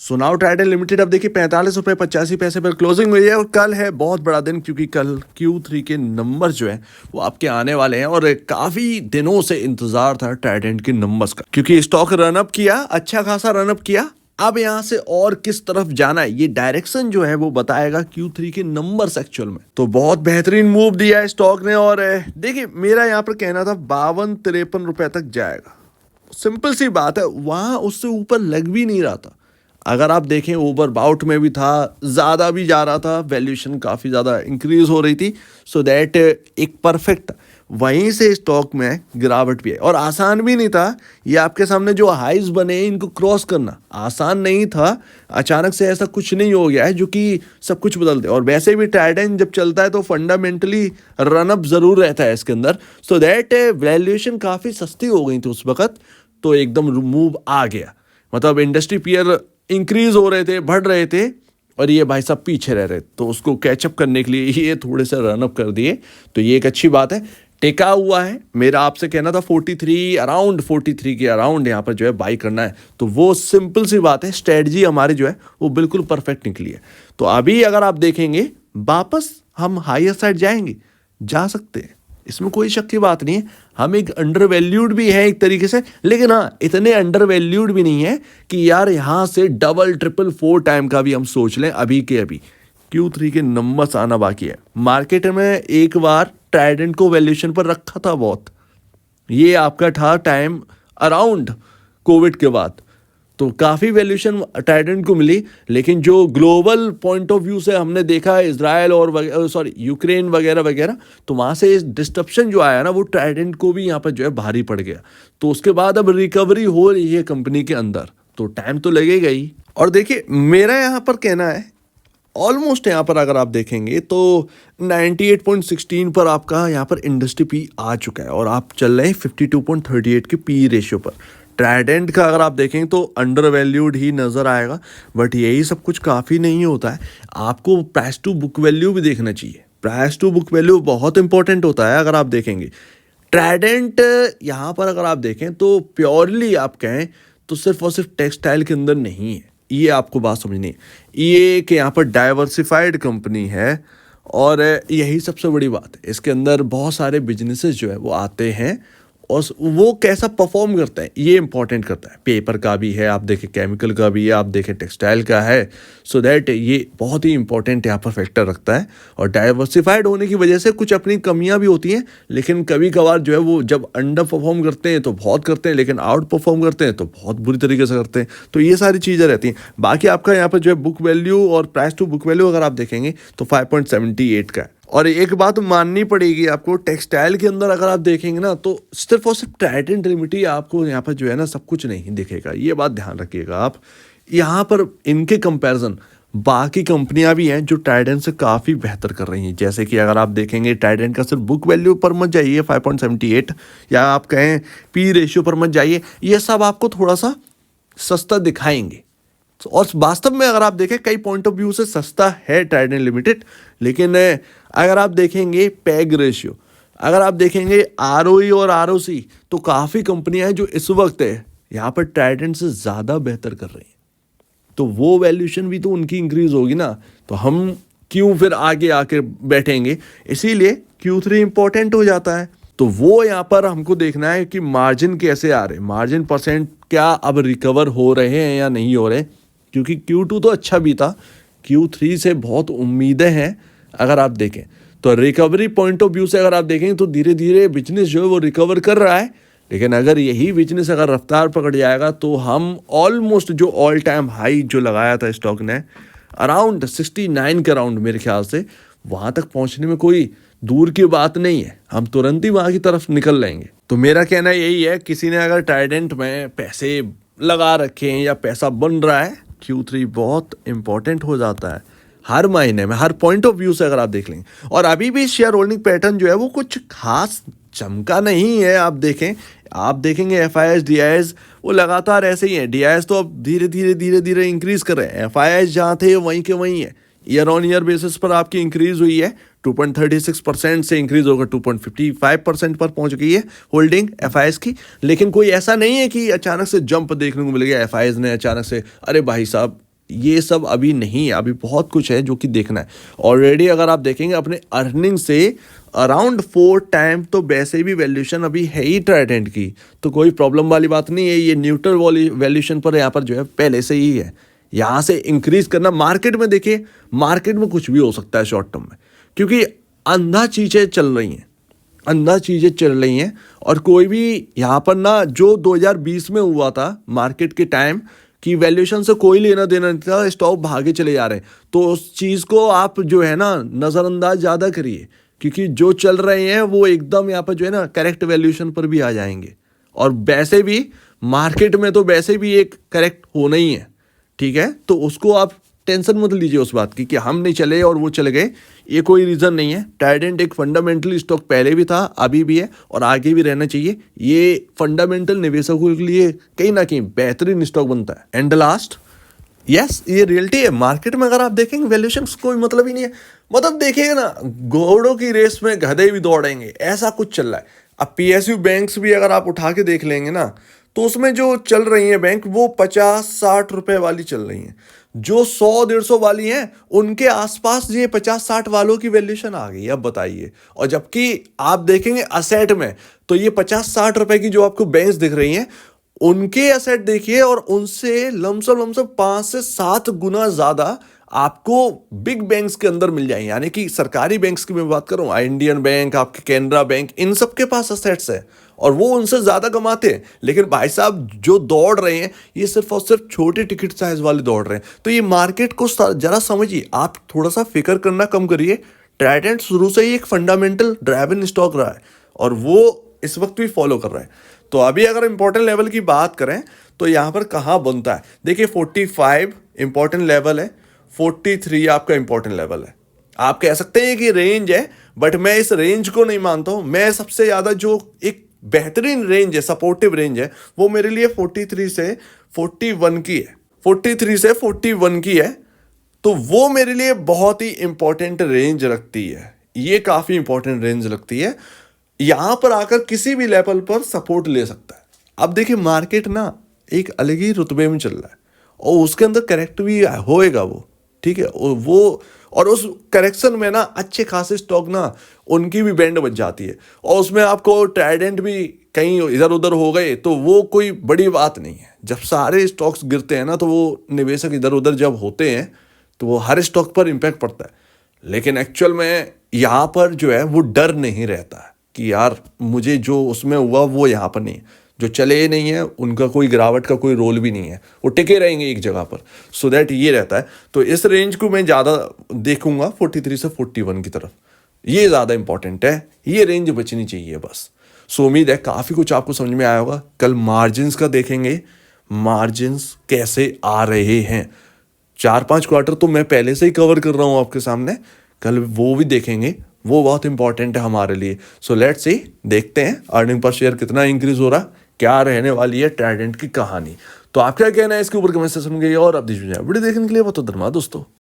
सुनाओ Trident limited अब देखिए 45 रुपये 85 पैसे पर क्लोजिंग हुई है और कल है बहुत बड़ा दिन क्योंकि कल Q3 के नंबर जो है वो आपके आने वाले हैं और काफी दिनों से इंतजार था ट्राइडेंट के नंबर्स का क्योंकि स्टॉक रनअप किया, अच्छा खासा रनअप किया। अब यहाँ से और किस तरफ जाना है ये डायरेक्शन जो है वो बताएगा Q3 के नंबर्स एक्चुअल में। तो बहुत बेहतरीन मूव दिया है स्टॉक ने और देखिए मेरा यहाँ पर कहना था 52-53 रुपए तक जाएगा। सिंपल सी बात है, वहां उससे ऊपर लग भी नहीं रहा था। अगर आप देखें ओवर बाउट में भी था, ज़्यादा भी जा रहा था, वैल्यूएशन काफ़ी ज़्यादा इंक्रीज हो रही थी। सो दैट एक परफेक्ट वहीं से स्टॉक में गिरावट भी है और आसान भी नहीं था। ये आपके सामने जो हाइज बने इनको क्रॉस करना आसान नहीं था। अचानक से ऐसा कुछ नहीं हो गया है जो कि सब कुछ बदल दे। और वैसे भी ट्राइडेंट जब चलता है तो फंडामेंटली रनअप ज़रूर रहता है इसके अंदर। सो दैट वैल्यूएशन काफ़ी सस्ती हो गई थी उस वक्त, तो एकदम मूव आ गया। मतलब इंडस्ट्री पीयर इंक्रीज हो रहे थे, बढ़ रहे थे और ये भाई साहब पीछे रह रहे, तो उसको कैचअप करने के लिए ये थोड़े से रनअप कर दिए, तो ये एक अच्छी बात है। टेका हुआ है। मेरा आपसे कहना था 43 के अराउंड यहाँ पर जो है बाई करना है, तो वो सिंपल सी बात है, स्ट्रेटजी हमारी जो है वो बिल्कुल परफेक्ट निकली है। तो अभी अगर आप देखेंगे वापस हम हायर साइड जाएंगे, जा सकते हैं, इसमें कोई शक की बात नहीं है। हम एक अंडर वैल्यूड भी है एक तरीके से, लेकिन हाँ इतने अंडर वैल्यूड भी नहीं है कि यार यहाँ से डबल ट्रिपल 4 टाइम का भी हम सोच लें। अभी के अभी Q3 के नंबर्स आना बाकी है। मार्केट में एक बार ट्राइडेंट को वैल्यूएशन पर रखा था बहुत, ये आपका था टाइम अराउंड कोविड के बाद, तो काफ़ी वैल्यूएशन ट्राइडेंट को मिली। लेकिन जो ग्लोबल पॉइंट ऑफ व्यू से हमने देखा इजराइल और यूक्रेन वगैरह वगैरह, तो वहाँ से डिस्ट्रप्शन जो आया ना वो ट्राइडेंट को भी यहाँ पर जो है भारी पड़ गया। तो उसके बाद अब रिकवरी हो रही है कंपनी के अंदर, तो टाइम तो लगेगा ही। और देखिए मेरा यहाँ पर कहना है ऑलमोस्ट यहाँ पर अगर आप देखेंगे तो 98.16 पर आपका यहाँ पर इंडस्ट्री पी आ चुका है और आप चल रहे हैं 52.38 के पी रेशियो पर। ट्राइडेंट का अगर आप देखें तो अंडर वैल्यूड ही नज़र आएगा, बट यही सब कुछ काफ़ी नहीं होता है। आपको प्राइस टू बुक वैल्यू भी देखना चाहिए। प्राइस टू बुक वैल्यू बहुत इंपॉर्टेंट होता है। अगर आप देखेंगे ट्राइडेंट यहाँ पर अगर आप देखें तो प्योरली आप कहें तो सिर्फ और सिर्फ टेक्सटाइल के अंदर नहीं है, ये आपको बात समझनी है। ये कि यहाँ पर डाइवर्सिफाइड कंपनी है और यही सबसे बड़ी बात है। इसके अंदर बहुत सारे बिजनेसेस जो है वो आते हैं और वो कैसा परफॉर्म करता है ये इंपॉर्टेंट करता है। पेपर का भी है, आप देखें केमिकल का भी है, आप देखें टेक्सटाइल का है। सो दैट ये बहुत ही इंपॉर्टेंट यहाँ पर फैक्टर रखता है। और डाइवर्सिफाइड होने की वजह से कुछ अपनी कमियां भी होती हैं, लेकिन कभी कभार जो है वो जब अंडर परफॉर्म करते हैं तो बहुत करते हैं, लेकिन आउट परफॉर्म करते हैं तो बहुत बुरी तरीके से करते हैं। तो ये सारी चीज़ें रहती हैं। बाकी आपका यहाँ पर जो है बुक वैल्यू और प्राइस टू बुक वैल्यू अगर आप देखेंगे तो 5.78 का है। और एक बात माननी पड़ेगी आपको, टेक्सटाइल के अंदर अगर आप देखेंगे ना तो सिर्फ और सिर्फ ट्राइडेंट लिमिटेड आपको यहाँ पर जो है ना सब कुछ नहीं दिखेगा, ये बात ध्यान रखिएगा आप। यहाँ पर इनके कंपैरिजन बाकी कंपनियां भी हैं जो ट्राइडेंट से काफ़ी बेहतर कर रही हैं। जैसे कि अगर आप देखेंगे ट्राइडेंट का सिर्फ बुक वैल्यू पर मत जाइए 5.78, या आप कहें पी रेशियो पर मत जाइए, ये सब आपको थोड़ा सा सस्ता दिखाएंगे। और वास्तव में अगर आप देखें कई पॉइंट ऑफ व्यू से सस्ता है ट्राइडेंट लिमिटेड। लेकिन अगर आप देखेंगे पैग रेशियो, अगर आप देखेंगे ROE और ROC, तो काफ़ी कंपनियां हैं जो इस वक्त है यहाँ पर ट्राइडेंट से ज़्यादा बेहतर कर रही हैं। तो वो वैल्यूएशन भी तो उनकी इंक्रीज होगी ना, तो हम क्यों फिर आगे आके बैठेंगे। इसीलिए Q3 इंपॉर्टेंट हो जाता है। तो वो यहाँ पर हमको देखना है कि मार्जिन कैसे आ रहे हैं, मार्जिन परसेंट क्या अब रिकवर हो रहे हैं या नहीं हो रहे। क्योंकि Q2 तो अच्छा भी था, Q3 से बहुत उम्मीदें हैं। अगर आप देखें तो रिकवरी पॉइंट ऑफ व्यू से अगर आप देखें तो धीरे धीरे बिजनेस जो है वो रिकवर कर रहा है। लेकिन अगर यही बिजनेस अगर रफ्तार पकड़ जाएगा तो हम ऑलमोस्ट जो ऑल टाइम हाई जो लगाया था स्टॉक ने अराउंड 69 के अराउंड, मेरे ख्याल से वहाँ तक पहुँचने में कोई दूर की बात नहीं है। हम तुरंत ही वहाँ की तरफ निकल लेंगे। तो मेरा कहना यही है, किसी ने अगर ट्राइडेंट में पैसे लगा रखे हैं या पैसा बन रहा है, Q3 बहुत इंपॉर्टेंट हो जाता है हर महीने में, हर पॉइंट ऑफ व्यू से अगर आप देख लेंगे। और अभी भी शेयर होल्डिंग पैटर्न जो है वो कुछ खास चमका नहीं है। आप देखेंगे FIS DIS वो लगातार ऐसे ही है। DIS तो अब धीरे धीरे इंक्रीज कर रहे हैं। FIS जहाँ थे वहीं के वहीं है। ईयर ऑन ईयर बेसिस पर आपकी इंक्रीज हुई है, 2.36% से इंक्रीज होकर 2.55% पर पहुंच गई है होल्डिंग FIS की। लेकिन कोई ऐसा नहीं है कि अचानक से जंप देखने को मिल गया FIS ने अचानक से, अरे भाई साहब ये सब अभी नहीं है, अभी बहुत कुछ है जो कि देखना है। ऑलरेडी अगर आप देखेंगे अपने अर्निंग से अराउंड 4 टाइम तो वैसे भी वैल्यूएशन अभी है ही ट्राइडेंट की, तो कोई प्रॉब्लम वाली बात नहीं है। ये न्यूट्रल वाली वैल्यूएशन पर यहाँ पर जो है पहले से ही है। यहाँ से इंक्रीज करना, मार्केट में देखिए, मार्केट में कुछ भी हो सकता है शॉर्ट टर्म में, क्योंकि अंधा चीज़ें चल रही हैं, अंधा चीज़ें चल रही हैं। और कोई भी यहाँ पर ना, जो 2020 में हुआ था मार्केट के टाइम की वैल्यूएशन से कोई लेना देना नहीं था, स्टॉक भागे चले जा रहे हैं, तो उस चीज़ को आप जो है ना नज़रअंदाज ज़्यादा करिए, क्योंकि जो चल रहे हैं वो एकदम यहाँ पर जो है ना करेक्ट वैल्यूएशन पर भी आ जाएंगे। और वैसे भी मार्केट में तो वैसे भी एक करेक्ट होना ही है, ठीक है। तो उसको आप टेंशन मत लीजिए उस बात की कि हम नहीं चले और वो चले गए, ये कोई रीज़न नहीं है। ट्राइडेंट एक फंडामेंटल स्टॉक पहले भी था, अभी भी है और आगे भी रहना चाहिए। ये फंडामेंटल निवेशकों के लिए कहीं ना कहीं बेहतरीन स्टॉक बनता है। एंड लास्ट, यस, ये रियलिटी है। मार्केट में अगर आप देखेंगे वैल्यूएशन कोई मतलब ही नहीं है। मतलब देखिएगा ना, घोड़ों की रेस में गधे भी दौड़ेंगे, ऐसा कुछ चल रहा है। अब पीएसयू बैंक्स भी अगर आप उठा के देख लेंगे ना, तो उसमें जो चल रही है बैंक, वो 50-60 रुपए वाली चल रही हैं। जो 100-150 वाली हैं, उनके आसपास ये 50-60 वालों की वैल्यूएशन आ गई। अब बताइए। और जबकि आप देखेंगे असेट में, तो ये 50-60 रुपए की जो आपको बैंक्स दिख रही हैं, उनके एसेट देखिए और उनसे लमसम 5 से 7 गुना ज्यादा आपको बिग बैंक्स के अंदर मिल जाएंगे। यानी कि सरकारी बैंक्स की मैं बात कर रहा हूँ, इंडियन बैंक, आपके कैनरा बैंक, इन सब के पास एसेट्स है और वो उनसे ज्यादा कमाते हैं। लेकिन भाई साहब जो दौड़ रहे हैं, ये सिर्फ और सिर्फ छोटे टिकट साइज वाले दौड़ रहे हैं। तो ये मार्केट को जरा समझिए, आप थोड़ा सा फिक्र करना कम करिए। ट्राइडेंट शुरू से ही एक फंडामेंटल ड्राइवन स्टॉक रहा है और वो इस वक्त भी फॉलो कर रहा है। तो अभी अगर इंपॉर्टेंट लेवल की बात करें तो यहाँ पर कहाँ बनता है, देखिए 45 इंपॉर्टेंट लेवल है, 43 आपका इंपॉर्टेंट लेवल है। आप कह सकते हैं कि रेंज है, बट मैं इस रेंज को नहीं मानता हूँ। मैं सबसे ज़्यादा जो एक बेहतरीन रेंज है, सपोर्टिव रेंज है, वो मेरे लिए 43 से 41 की है। 43 से 41 की है, तो वो मेरे लिए बहुत ही इंपॉर्टेंट रेंज लगती है। ये काफ़ी इंपॉर्टेंट रेंज लगती है। यहां पर आकर किसी भी लेवल पर सपोर्ट ले सकता है। अब देखिए मार्केट ना एक अलग ही रुतबे में चल रहा है और उसके अंदर करेक्ट भी होएगा वो, ठीक है। और उस करेक्शन में ना अच्छे खासे स्टॉक ना उनकी भी बैंड बच जाती है और उसमें आपको ट्राइडेंट भी कहीं इधर उधर हो गए तो वो कोई बड़ी बात नहीं है। जब सारे स्टॉक्स गिरते हैं ना, तो वो निवेशक इधर उधर जब होते हैं तो वो हर स्टॉक पर इम्पैक्ट पड़ता है। लेकिन एक्चुअल में यहाँ पर जो है वो डर नहीं रहता है कि यार मुझे जो उसमें हुआ वो यहाँ पर नहीं है। जो चले नहीं है उनका कोई गिरावट का कोई रोल भी नहीं है, वो टिके रहेंगे एक जगह पर। सो दैट ये रहता है। तो इस रेंज को मैं ज़्यादा देखूंगा 43 से 41 की तरफ, ये ज़्यादा इंपॉर्टेंट है। ये रेंज बचनी चाहिए बस। सो उम्मीद है काफ़ी कुछ आपको समझ में आया होगा। कल मार्जिन्स का देखेंगे, मार्जिन्स कैसे आ रहे हैं। 4-5 क्वार्टर तो मैं पहले से ही कवर कर रहा हूँ आपके सामने, कल वो भी देखेंगे, वो बहुत इंपॉर्टेंट है हमारे लिए। सो लेट्स सी, देखते हैं अर्निंग पर शेयर कितना इंक्रीज हो रहा, क्या रहने वाली है ट्राइडेंट की कहानी। तो आप क्या कहना है इसके ऊपर कमेंट सेक्शन में, और अब वीडियो देखने के लिए बहुत धन्यवाद दोस्तों।